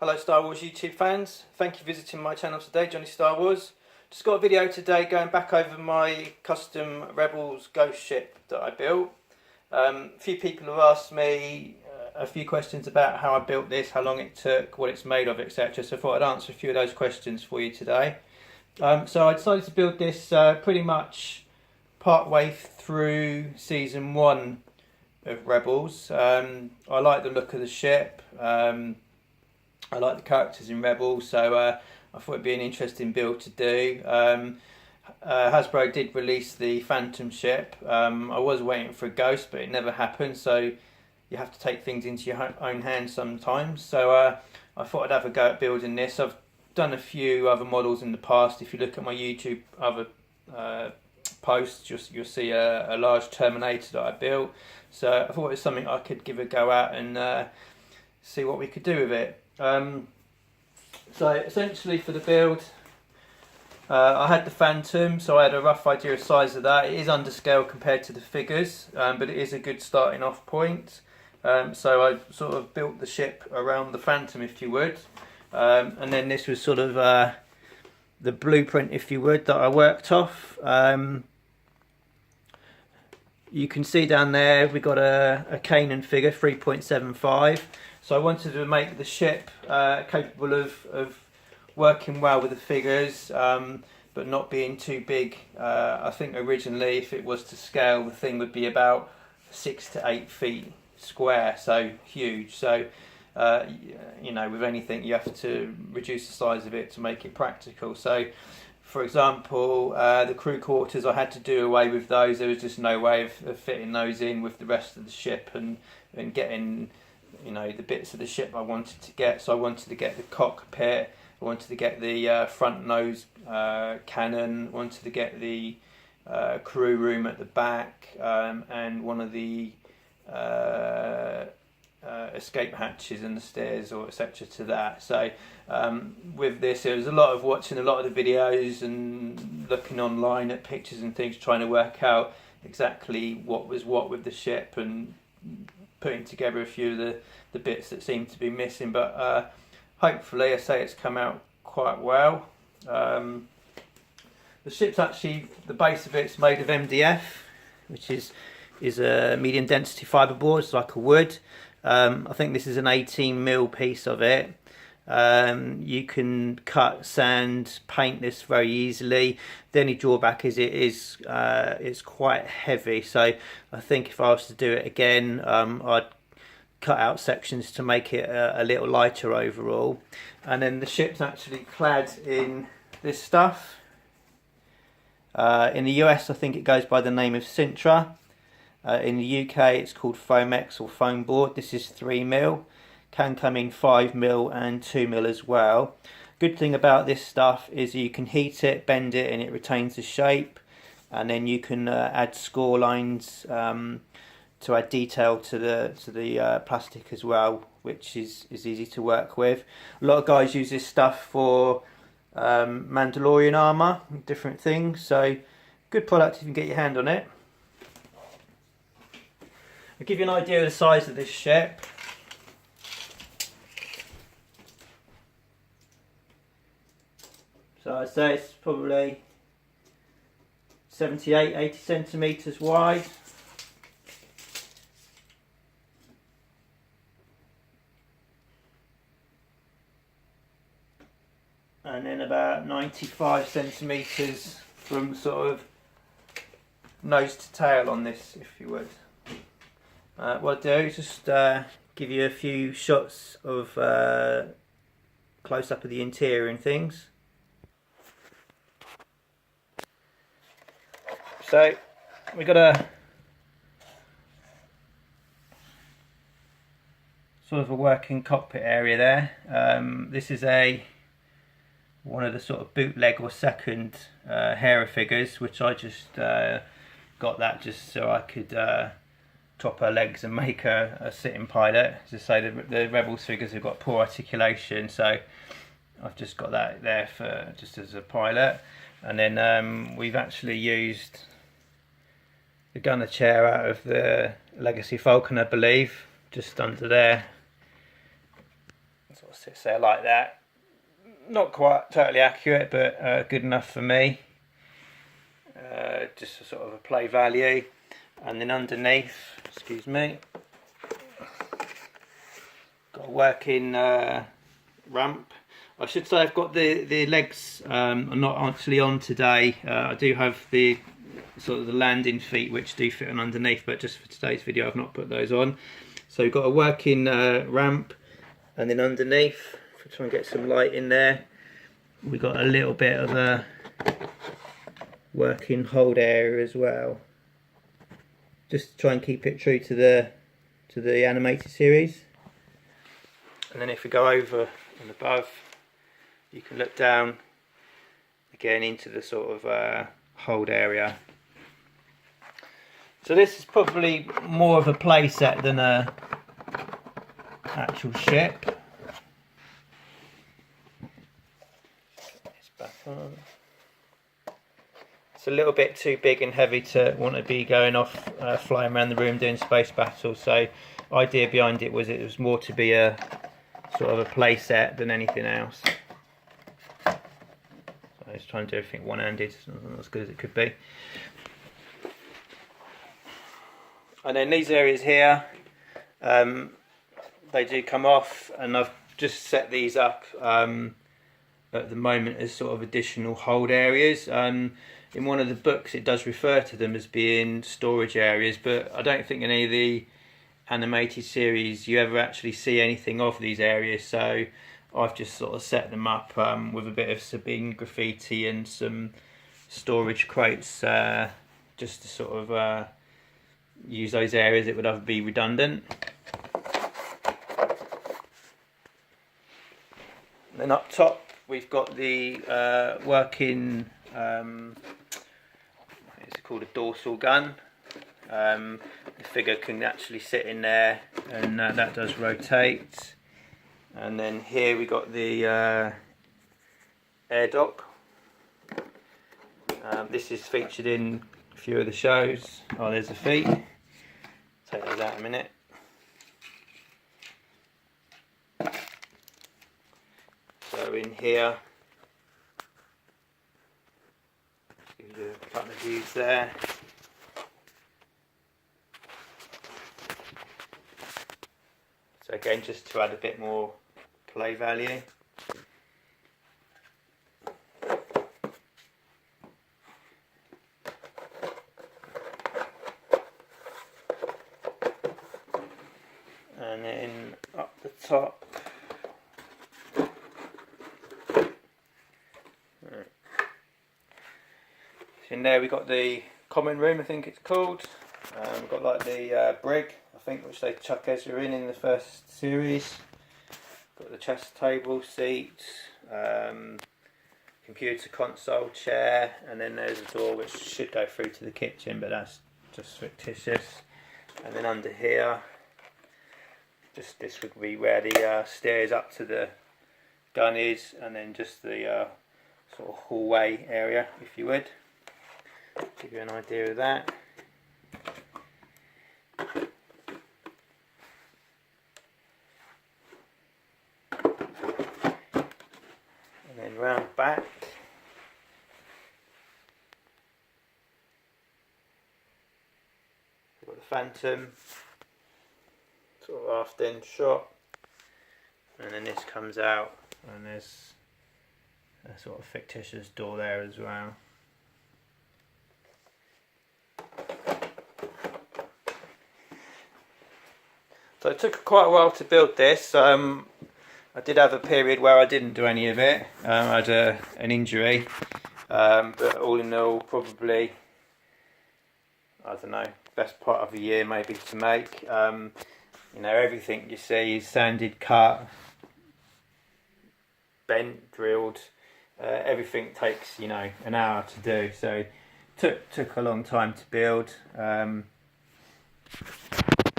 Hello Star Wars YouTube fans, thank you for visiting my channel today, JohnnyStarWars. Just got a video today going back over my custom Rebels ghost ship that I built. A few people have asked me a few questions about how I built this, how long it took, what it's made of, etc. So I thought I'd answer a few of those questions for you today. So I decided to build this pretty much part way through season 1 of Rebels. I like the look of the ship. I like the characters in Rebels, so I thought it'd be an interesting build to do. Hasbro did release the Phantom ship. I was waiting for a Ghost, but it never happened, so you have to take things into your own hands sometimes. So I thought I'd have a go at building this. I've done a few other models in the past. If you look at my YouTube other posts, you'll see a large Terminator that I built. So I thought it was something I could give a go at and see what we could do with it. So essentially for the build, I had the Phantom, so I had a rough idea of size of that. It is under scale compared to the figures, but it is a good starting off point. So I sort of built the ship around the Phantom, if you would, and then this was sort of the blueprint, if you would, that I worked off. You can see down there we got a Kanan figure, 3.75. So I wanted to make the ship capable of working well with the figures, but not being too big. I think originally, if it was to scale, the thing would be about 6 to 8 feet square, so huge. So you know, with anything, you have to reduce the size of it to make it practical. So, for example, the crew quarters, I had to do away with those. There was just no way of fitting those in with the rest of the ship and getting, you know, the bits of the ship I wanted to get. So I wanted to get the cockpit, I wanted to get the front nose cannon, wanted to get the crew room at the back, and one of the escape hatches and the stairs, or etc. to that. So with this, there was a lot of watching a lot of the videos and looking online at pictures and things, trying to work out exactly what was what with the ship and putting together a few of the bits that seem to be missing, but hopefully, I say it's come out quite well. The ship's actually, the base of it's made of MDF, which is a medium density fiberboard. It's like a wood. I think this is an 18mm piece of it. You can cut, sand, paint this very easily. The only drawback is it's quite heavy, so I think if I was to do it again, I'd cut out sections to make it a little lighter overall. And then the ship's actually clad in this stuff. In the US, I think it goes by the name of Sintra. In the UK, it's called Foamex or foam board. This is 3mm. Can come in 5mm and 2mm as well. Good thing about this stuff is you can heat it, bend it, and it retains the shape. And then you can add score lines to add detail to the plastic as well, which is easy to work with. A lot of guys use this stuff for Mandalorian armor, different things. So good product if you can get your hand on it. I'll give you an idea of the size of this ship. So I'd say it's probably 78-80 centimetres wide. And then about 95 centimetres from sort of nose to tail on this, if you would. What I'll do is just give you a few shots of close up of the interior and things. So we've got a sort of a working cockpit area there. This is one of the sort of bootleg or second Hera figures, which I just got that just so I could top her legs and make her a sitting pilot. As I say, the Rebels figures have got poor articulation, so I've just got that there for just as a pilot. And then we've actually used the gunner chair out of the Legacy Falcon, I believe, just under there, Sort of sits there like that. Not quite totally accurate, but good enough for me. Just a sort of a play value. And then underneath, excuse me, got a working ramp. I should say I've got the legs are not actually on today. I do have the sort of the landing feet which do fit on underneath, but just for today's video I've not put those on. So we've got a working ramp, and then underneath, if I try and get some light in there, we've got a little bit of a working hold area as well. Just to try and keep it true to the animated series. And then if we go over and above, you can look down again into the sort of hold area. So this is probably more of a play set than a actual ship. It's back on. It's a little bit too big and heavy to want to be going off flying around the room doing space battles. So idea behind it was more to be a sort of a play set than anything else. So I was trying to do everything one-handed, not as good as it could be. And then these areas here, they do come off, and I've just set these up at the moment as sort of additional hold areas. In one of the books it does refer to them as being storage areas, but I don't think in any of the animated series you ever actually see anything of these areas, so I've just sort of set them up with a bit of Sabine graffiti and some storage crates just to sort of use those areas that would otherwise be redundant. And then up top we've got the working it's called a dorsal gun. The figure can actually sit in there, and that does rotate. And then here we got the air dock. This is featured in a few of the shows. Oh, there's the feet. Take those out in a minute. So in here, give you a couple of views there. So again, just to add a bit more play value. And then up the top, in there we got the common room, I think it's called. We've got like the brig, I think, which they chuck Ezra in the first series. Got the chess table, seat, computer console, chair, and then there's a door which should go through to the kitchen, but that's just fictitious. And then under here, just this would be where the stairs up to the gun is, and then just the sort of hallway area, if you would. Give you an idea of that. And then round back, we've got the Phantom, sort of aft end shot, and then this comes out, and there's a sort of fictitious door there as well. So it took quite a while to build this. I did have a period where I didn't do any of it. I had an injury, but all in all, probably, I don't know, best part of a year maybe to make. You know, everything you see is sanded, cut, bent, drilled. Everything takes, you know, an hour to do. So took a long time to build.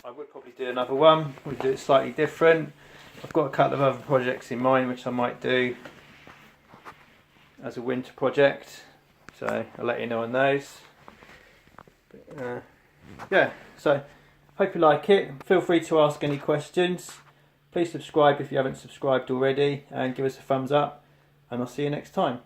I would probably do another one, we'll do it slightly different. I've got a couple of other projects in mind which I might do as a winter project, so I'll let you know on those. But, yeah, so hope you like it. Feel free to ask any questions. Please subscribe if you haven't subscribed already, and give us a thumbs up, and I'll see you next time.